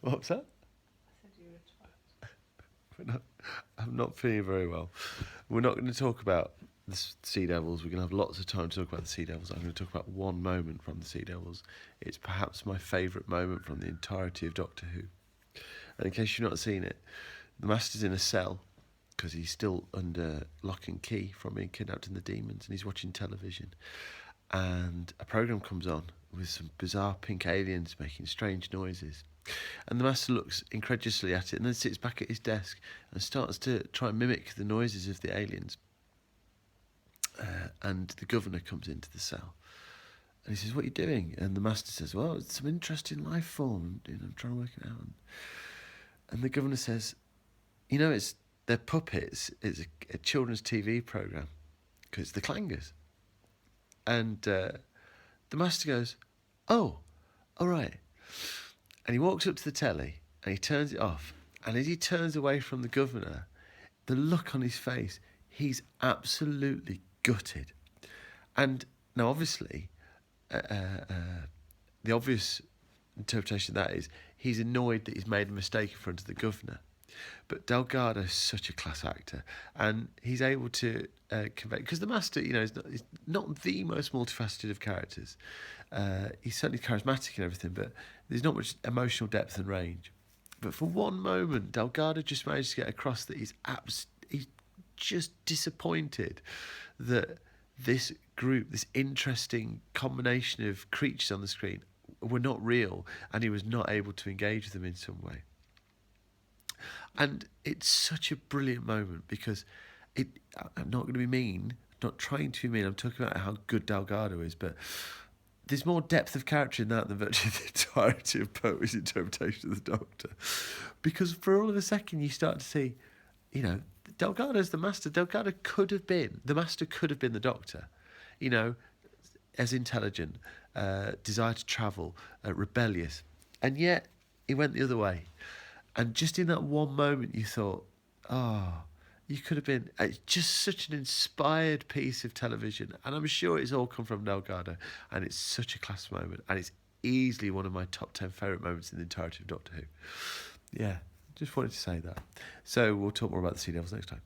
What was that? I said you were a twat. I'm not feeling very well. We're not going to talk about the Sea Devils. We're going to have lots of time to talk about the Sea Devils. I'm going to talk about one moment from the Sea Devils. It's perhaps my favourite moment from the entirety of Doctor Who. And in case you've not seen it, the Master's in a cell because he's still under lock and key from being kidnapped in the demons, and he's watching television. And a programme comes on with some bizarre pink aliens making strange noises. And the Master looks incredulously at it and then sits back at his desk and starts to try and mimic the noises of the aliens. And the Governor comes into the cell. And he says, "What are you doing?" And the Master says, "Well, it's some interesting life form. I'm trying to work it out." And the Governor says, they're puppets. It's a children's TV programme. Because it's the Clangers. And the Master goes, "Oh, all right." And he walks up to the telly and he turns it off. And as he turns away from the Governor, the look on his face, he's absolutely gutted. And now, obviously, the obvious interpretation of that is he's annoyed that he's made a mistake in front of the Governor. But Delgado is such a class actor, and he's able to convey, because the Master, is not the most multifaceted of characters. He's certainly charismatic and everything, but there's not much emotional depth and range. But for one moment, Delgado just managed to get across that he's just disappointed that this group, this interesting combination of creatures on the screen, were not real, and he was not able to engage with them in some way. And it's such a brilliant moment because I'm not going to be mean, not trying to be mean, I'm talking about how good Delgado is, but there's more depth of character in that than virtually the entirety of Pertwee's interpretation of the Doctor. Because for all of a second you start to see, Delgado's the Master. Delgado could have been, the Master could have been the Doctor, as intelligent, desire to travel, rebellious. And yet he went the other way. And just in that one moment, you thought, you could have been just such an inspired piece of television. And I'm sure it's all come from Delgado. And it's such a class moment. And it's easily one of my top 10 favourite moments in the entirety of Doctor Who. Yeah, just wanted to say that. So we'll talk more about the Sea Devils next time.